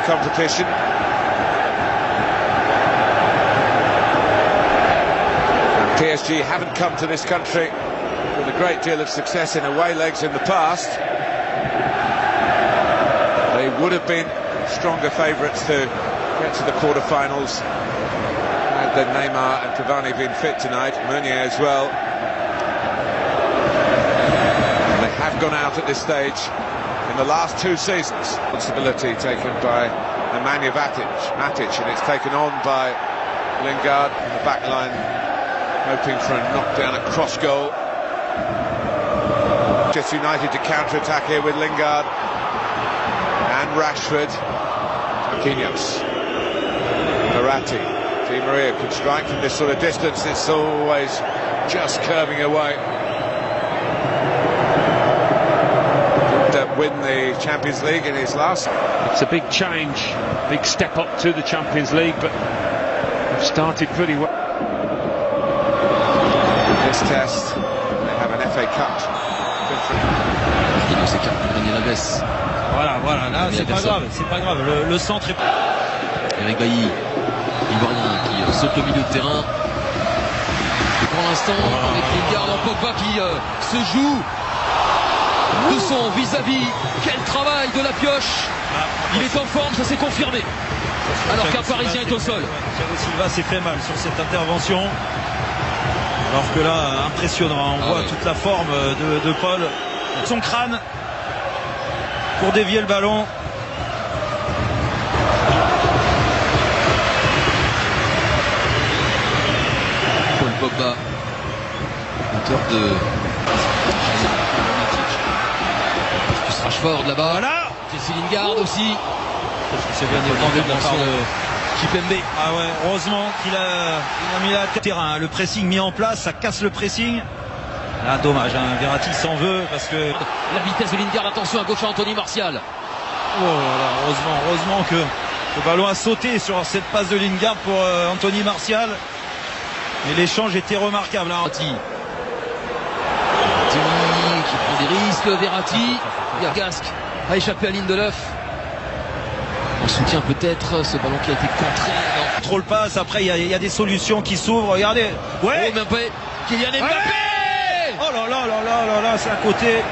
Competition. And PSG haven't come to this country with a great deal of success in away legs in the past. They would have been stronger favourites to get to the quarter-finals had then Neymar and Cavani been fit tonight, Meunier as well. And they have gone out at this stage in the last two seasons. Responsibility taken by Nemanja Matic, and it's taken on by Lingard in the back line, hoping for a knockdown, a cross goal. Manchester United to counter-attack here with Lingard and Rashford. Marquinhos, Verratti, Di Maria can strike from this sort of distance. It's always just curving away. Win the Champions League in his last. It's a big change, big step up to the Champions League, but they've started pretty well. This test, they have an FA Cup. Il s'écarte pour Daniel Alves. Voilà, là c'est pas grave, le centre est... Eric Bailly, Ivoirien qui saute au milieu de terrain. Et pour l'instant, avec Lingard en Pogba qui se joue de son vis-à-vis. Quel travail de la pioche. Il est en forme, ça s'est confirmé. Alors qu'un Parisien est au sol. Thiago Silva s'est fait mal sur cette intervention. Alors que là, impressionnant. On voit toute la forme de Paul. Son crâne pour dévier le ballon. Paul Pogba, auteur de... Rashford là-bas, voilà. Jesse Lingard aussi. C'est bien défendu de la part de Kimpembe. Ah ouais, heureusement qu'il a mis la terrain. Le pressing mis en place, ça casse le pressing. Là, dommage, hein. Verratti s'en veut parce que... La vitesse de Lingard, attention à gauche à Anthony Martial. Oh là là, heureusement que le ballon a sauté sur cette passe de Lingard pour Anthony Martial. Mais l'échange était remarquable. Hein. Verratti qui prend des risques, Verratti. Gasque a échappé à Lindelof. En soutien peut-être, ce ballon qui a été contré. Trop le passe, après il y a des solutions qui s'ouvrent, regardez. Ouais. Oh, Mbappé, Kylian Mbappé. Ouais. Oh là là, c'est à côté.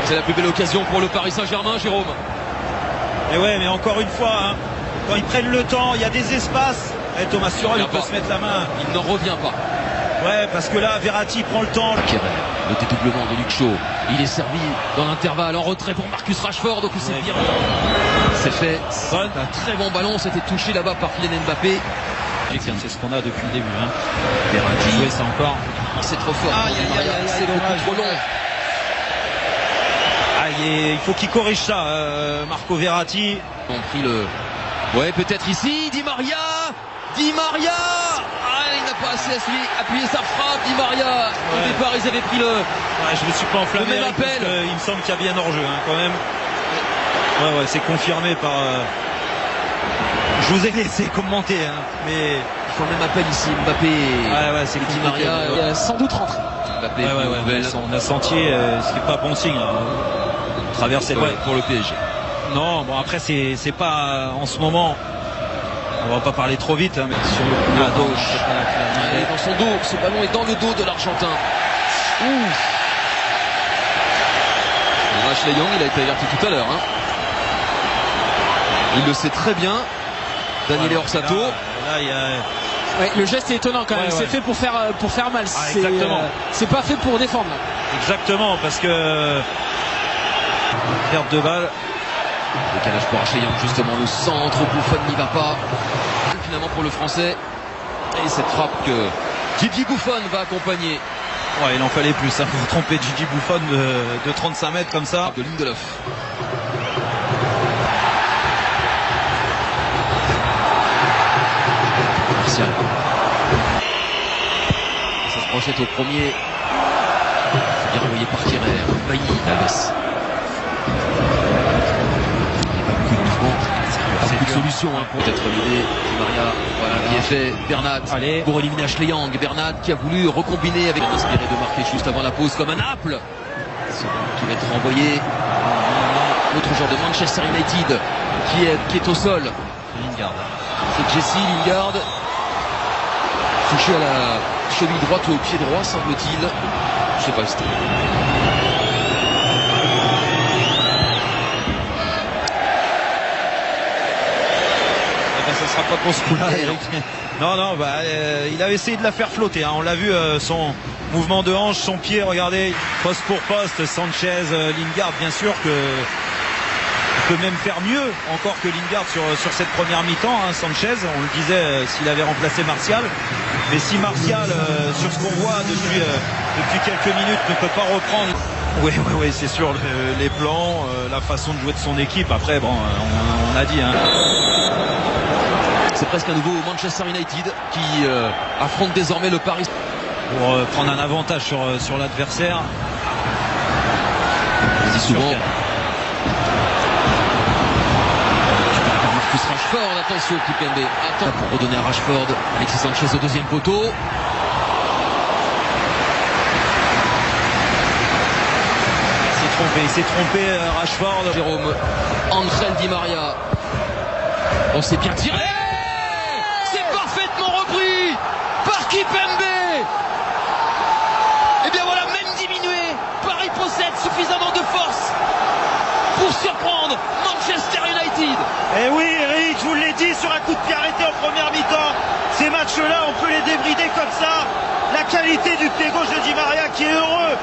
C'est la plus belle occasion pour le Paris Saint-Germain, Jérôme. Et ouais, mais encore une fois, hein, quand ils prennent le temps, il y a des espaces. Et Thomas Tuchel, il peut se mettre la main. Il n'en revient pas. Ouais, parce que là, Verratti prend le temps. Le dédoublement de Luke Shaw. Il est servi dans l'intervalle en retrait pour Marcus Rashford. Donc c'est bien. C'est fait. C'est un très bon ballon. C'était touché là-bas par Kylian Mbappé. C'est ce qu'on a depuis le début. Hein. Verratti. Jouer ça encore. C'est trop fort. C'est beaucoup trop long. Il faut qu'il corrige ça, Marco Verratti. On pris le... Ouais, peut-être ici. Di Maria. Il n'a pas assez appuyé sa frappe, Di Maria. Au départ, ils avaient pris le... Ouais, je me suis pas enflammé. Le même appel. Il me semble qu'il y a bien hors-jeu, hein, quand même. Ouais, c'est confirmé par... Je vous ai laissé commenter, hein, mais... Ils font le même appel ici, Mbappé. Ouais, c'est Di Maria. Il a sans doute rentré. Mbappé, on a senti ce qui n'est pas bon signe. Traverser pour le PSG. Non, bon après c'est pas en ce moment. On va pas parler trop vite, hein, mais sur le coup à gauche. Il est dans son dos, ce ballon est dans le dos de l'Argentin. Ashley Young, il a été averti tout à l'heure. Hein. Il le sait très bien. Daniele Orsato. Là, il y a... Ouais, le geste est étonnant quand même. C'est fait pour faire mal. Exactement. C'est pas fait pour défendre. Exactement, parce que perte de balle. Décalage pour Ashley Young, justement le centre. Buffon n'y va pas. Finalement pour le Français. Et cette frappe que Gigi Buffon va accompagner. Ouais, il en fallait plus hein, pour tromper Gigi Buffon de 35 mètres comme ça. De Lindelof. Martial. Ça se projette au premier. Bien envoyé par Kerrer. Bailly, Alves. Il n'y a pas beaucoup de mouvements. Pas beaucoup de solutions pour être éliminé. Di Maria, voilà qui est fait. Bernat pour éliminer Ashley Young. Bernat qui a voulu recombiner avec inspiré de marquer juste avant la pause comme un Naples. Qui va être renvoyé. L'autre joueur de Manchester United qui est au sol. Lingard. C'est Jesse Lingard. Touché à la cheville droite ou au pied droit, semble-t-il. Je sais pas le style. Ça sera pas pour ce coup-là. Non, il avait essayé de la faire flotter. On l'a vu, son mouvement de hanche, son pied, regardez, poste pour poste, Sanchez, Lingard, bien sûr que il peut même faire mieux encore que Lingard sur cette première mi-temps. Sanchez, on le disait, s'il avait remplacé Martial. Mais si Martial, sur ce qu'on voit depuis quelques minutes, ne peut pas reprendre. Oui, c'est sûr, les plans, la façon de jouer de son équipe. Après, bon, on a dit. C'est presque un nouveau Manchester United qui affronte désormais le Paris. Pour prendre un avantage sur l'adversaire. On dit souvent. Marcus Rashford, attention Kipembe. Attends pour redonner à Rashford. Alexis Sanchez au deuxième poteau. Il s'est trompé Rashford. Jérôme. Angel Di Maria. On s'est bien tiré. Parfaitement repris par Kipembe. Et bien voilà, même diminué, Paris possède suffisamment de force pour surprendre Manchester United. Et oui Eric, je vous l'ai dit, sur un coup de pied arrêté en première mi-temps, ces matchs-là on peut les débrider comme ça. La qualité du pied gauche de Di Maria qui est heureux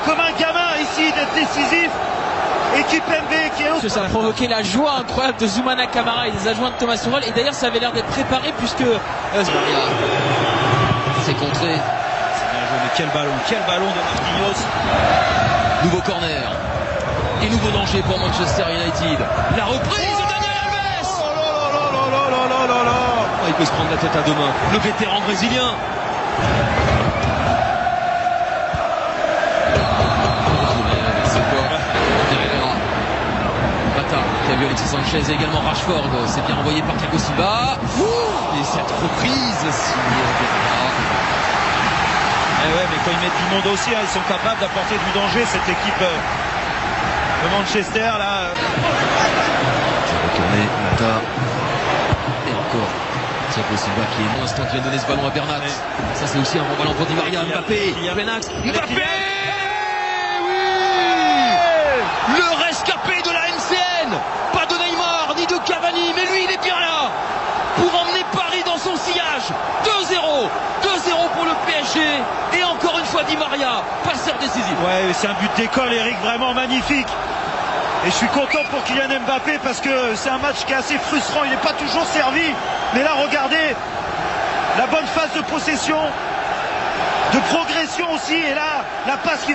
comme un gamin ici d'être décisif. Et Kipembe qui est... Ça a provoqué la joie incroyable de Zoumana Camara et des adjoints de Thomas Tuchel. Et d'ailleurs ça avait l'air d'être préparé puisque... C'est contré. C'est bien joué, mais quel ballon de Marquinhos. Nouveau corner. Et nouveau danger pour Manchester United. La reprise de Daniel Alves. Il peut se prendre la tête à deux mains. Le vétéran brésilien. Qui a vu Alexis Sanchez et également Rashford. C'est bien envoyé par Thiago Silva. Et cette reprise signée Herrera. Mais quand ils mettent du monde aussi, ils sont capables d'apporter du danger, cette équipe de Manchester là. Retourné, Mata. Et encore Thiago Silva qui est l'instant qui vient donner ce ballon à Bernat. Ça c'est aussi un bon ballon pour Di Maria. Mbappé. Mbappé. Le rescapé de la MCN. Pas de Neymar ni de Cavani, mais lui il est bien là pour emmener Paris dans son sillage. 2-0 pour le PSG. Et encore une fois Di Maria, passeur décisif. Ouais, c'est un but d'école Eric, vraiment magnifique. Et je suis content pour Kylian Mbappé parce que c'est un match qui est assez frustrant. Il n'est pas toujours servi. Mais là regardez la bonne phase de possession, de progression aussi. Et là la passe qui...